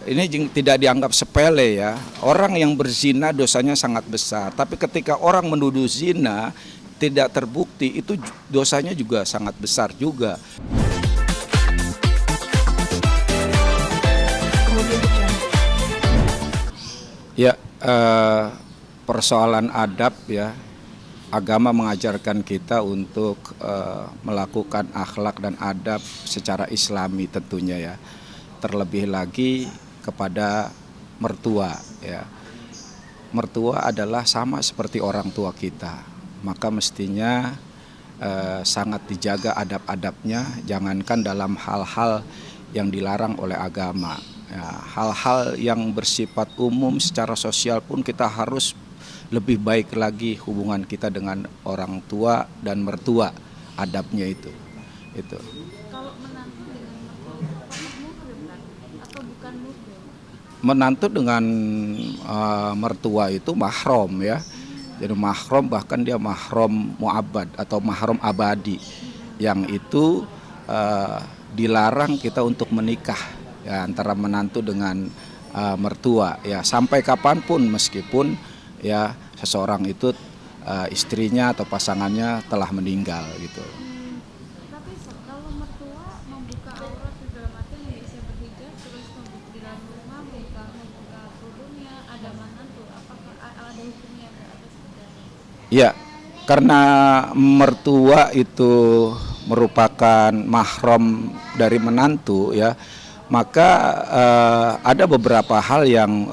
ini tidak dianggap sepele ya. Orang yang berzina dosanya sangat besar. Tapi ketika orang menuduh zina tidak terbukti, itu dosanya juga sangat besar juga. Ya, persoalan adab ya. Agama mengajarkan kita untuk melakukan akhlak dan adab secara Islami tentunya ya. Terlebih lagi kepada mertua ya. Mertua adalah sama seperti orang tua kita. Maka mestinya sangat dijaga adab-adabnya, jangankan dalam hal-hal yang dilarang oleh agama. Ya, hal-hal yang bersifat umum secara sosial pun kita harus lebih baik lagi hubungan kita dengan orang tua dan mertua, adabnya itu. Kalau menantu dengan mertua, atau bukan muhrim? Menantu dengan mertua itu mahram ya. Jadi mahram, bahkan dia mahram mu'abbad atau mahram abadi, yang itu dilarang kita untuk menikah ya, antara menantu dengan mertua ya, sampai kapanpun, meskipun ya seseorang itu istrinya atau pasangannya telah meninggal gitu. Tapi kalau mertua membuka aurat segala macam, yang bisa berhijab terus di dalam rumah membuka kerudungnya, ada menantu, apakah ada hukumnya, ada sebenarnya? Ya, karena mertua itu merupakan mahram dari menantu ya, maka ada beberapa hal yang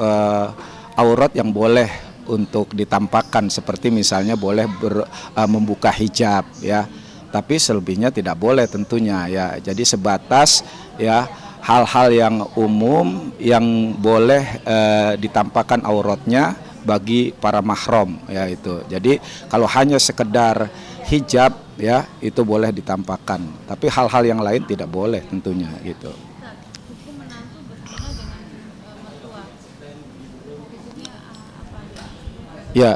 aurat yang boleh untuk ditampakkan, seperti misalnya boleh membuka hijab ya, tapi selebihnya tidak boleh tentunya ya. Jadi sebatas ya hal-hal yang umum yang boleh ditampakkan auratnya bagi para mahram ya itu. Jadi kalau hanya sekedar hijab ya itu boleh ditampakkan, tapi hal-hal yang lain tidak boleh tentunya gitu. Hukum menantu berzina dengan mertua, hukumnya apa aja? Ya,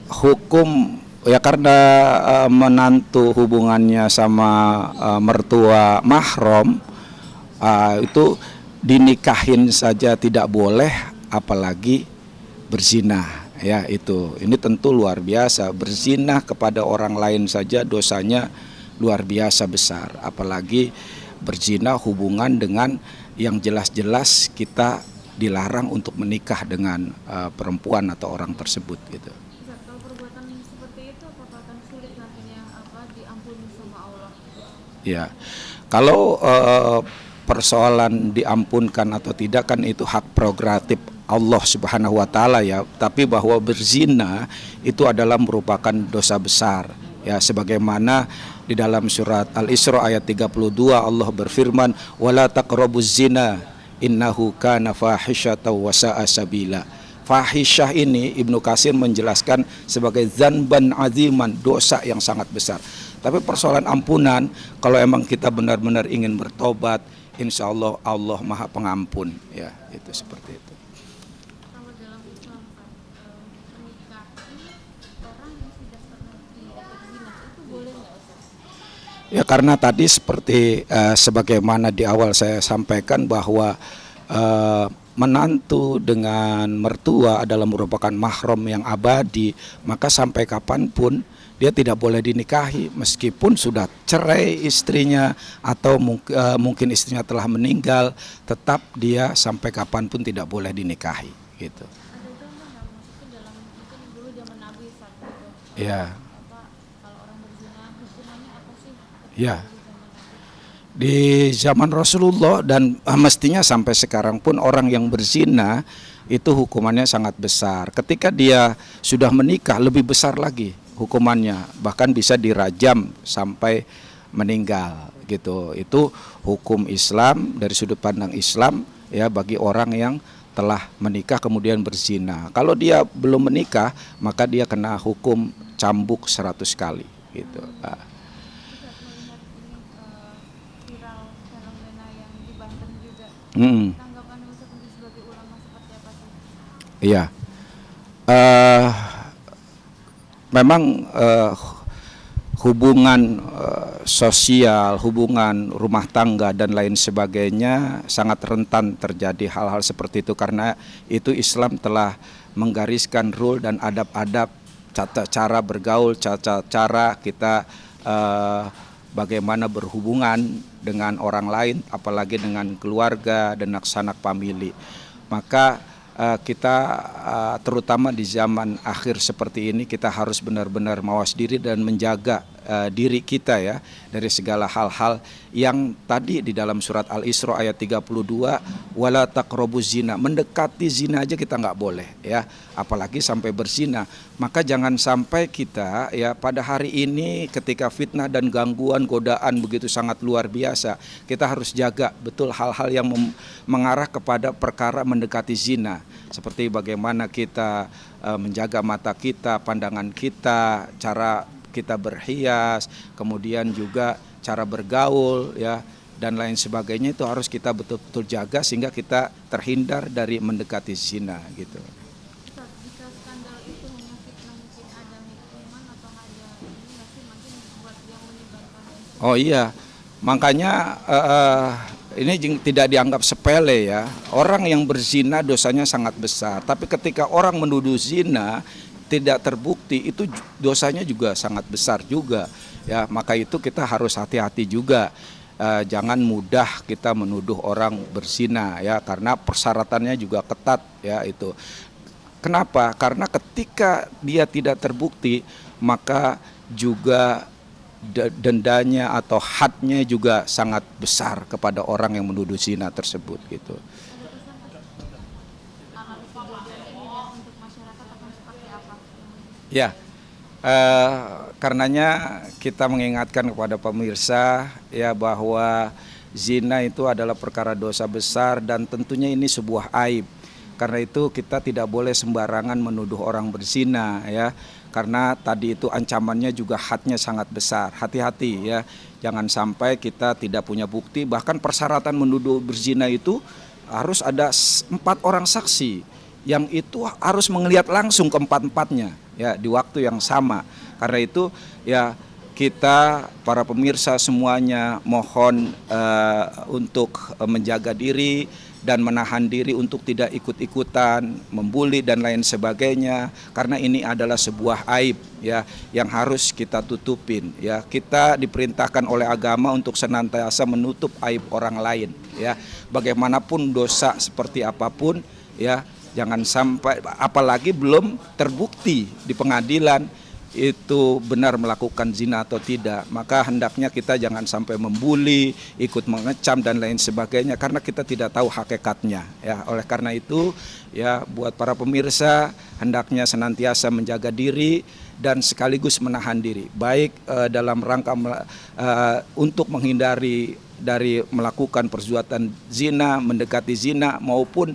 hukum ya karena menantu hubungannya sama mertua mahram, itu dinikahin saja tidak boleh, apalagi berzina ya itu. Ini tentu luar biasa, berzina kepada orang lain saja dosanya luar biasa besar, apalagi berzina hubungan dengan yang jelas-jelas kita dilarang untuk menikah dengan perempuan atau orang tersebut gitu. Kalau perbuatan seperti itu apakah akan sulit nantinya diampuni sama Allah? Ya, kalau persoalan diampunkan atau tidak kan itu hak prerogatif Allah Subhanahu wa taala ya, tapi bahwa berzina itu adalah merupakan dosa besar ya, sebagaimana di dalam surat Al-Isra ayat 32 Allah berfirman, wala taqrabuz zina innahu kana fahisyatan wa sa'a sabila. Fahisyah ini Ibnu Katsir menjelaskan sebagai dzanban aziman, dosa yang sangat besar. Tapi persoalan ampunan, kalau emang kita benar-benar ingin bertobat, insya Allah Allah Maha Pengampun ya, itu seperti itu. Kalau dalam Islam menikahi orang yang sudah pernah berzina itu boleh nggak, Ustaz? Ya karena tadi seperti sebagaimana di awal saya sampaikan bahwa menantu dengan mertua adalah merupakan mahram yang abadi, maka sampai kapanpun dia tidak boleh dinikahi, meskipun sudah cerai istrinya atau mungkin istrinya telah meninggal, tetap dia sampai kapanpun tidak boleh dinikahi gitu. Ada contoh nggak, maksudnya dalam mungkin dulu zaman Nabi saat itu, Ya, kalau orang berzina hukumannya apa sih? ya. Di zaman Rasulullah dan mestinya sampai sekarang pun orang yang berzina itu hukumannya sangat besar. Ketika dia sudah menikah lebih besar lagi hukumannya, bahkan bisa dirajam sampai meninggal gitu. Itu hukum Islam dari sudut pandang Islam ya, bagi orang yang telah menikah kemudian berzina. Kalau dia belum menikah maka dia kena hukum cambuk 100 kali gitu. Viral fenomena yang di Banten juga. Hmm. Tanggapan Ustaz sebagai ulama seperti apa sih? Iya, memang hubungan sosial, hubungan rumah tangga dan lain sebagainya sangat rentan terjadi hal-hal seperti itu, karena itu Islam telah menggariskan rule dan adab-adab, tata cara bergaul, tata cara kita bagaimana berhubungan dengan orang lain, apalagi dengan keluarga dan sanak famili. Maka kita terutama di zaman akhir seperti ini, kita harus benar-benar mawas diri dan menjaga diri kita ya dari segala hal-hal yang tadi di dalam surat Al-Isra ayat 32, wala taqrabuz zina, mendekati zina aja kita nggak boleh ya, apalagi sampai berzina. Maka jangan sampai kita ya pada hari ini ketika fitnah dan gangguan godaan begitu sangat luar biasa, kita harus jaga betul hal-hal yang mengarah kepada perkara mendekati zina, seperti bagaimana kita menjaga mata kita, pandangan kita, cara kita berhias, kemudian juga cara bergaul ya dan lain sebagainya, itu harus kita betul-betul jaga sehingga kita terhindar dari mendekati zina gitu. Ustaz, jika skandal itu hanya fitnah, mungkin ada hukuman atau ada ini nggak sih, mungkin buat yang menyebarkan? Oh iya, makanya ini tidak dianggap sepele ya. Orang yang berzina dosanya sangat besar, tapi ketika orang menuduh zina tidak terbukti, itu dosanya juga sangat besar juga ya. Maka itu kita harus hati-hati juga, jangan mudah kita menuduh orang berzina ya, karena persyaratannya juga ketat ya itu. Kenapa? Karena ketika dia tidak terbukti, maka juga dendanya atau hadnya juga sangat besar kepada orang yang menuduh zina tersebut gitu. Ya, karenanya kita mengingatkan kepada pemirsa ya bahwa zina itu adalah perkara dosa besar dan tentunya ini sebuah aib. Karena itu kita tidak boleh sembarangan menuduh orang berzina ya. Karena tadi itu ancamannya juga hadnya sangat besar. Hati-hati ya, jangan sampai kita tidak punya bukti. Bahkan persyaratan menuduh berzina itu harus ada 4 orang saksi, yang itu harus melihat langsung keempat-empatnya ya di waktu yang sama. Karena itu ya kita para pemirsa semuanya mohon untuk menjaga diri dan menahan diri untuk tidak ikut-ikutan membuli dan lain sebagainya, karena ini adalah sebuah aib ya yang harus kita tutupin ya. Kita diperintahkan oleh agama untuk senantiasa menutup aib orang lain ya, bagaimanapun dosa seperti apapun ya. Jangan sampai, apalagi belum terbukti di pengadilan itu benar melakukan zina atau tidak, maka hendaknya kita jangan sampai membuli, ikut mengecam dan lain sebagainya, karena kita tidak tahu hakikatnya ya. Oleh karena itu ya, buat para pemirsa hendaknya senantiasa menjaga diri dan sekaligus menahan diri, baik dalam rangka untuk menghindari dari melakukan perbuatan zina, mendekati zina, maupun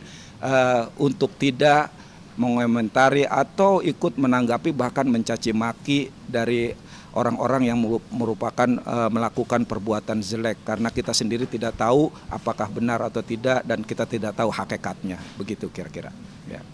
untuk tidak mengomentari atau ikut menanggapi bahkan mencaci maki dari orang-orang yang merupakan melakukan perbuatan jelek, karena kita sendiri tidak tahu apakah benar atau tidak dan kita tidak tahu hakikatnya, begitu kira-kira ya.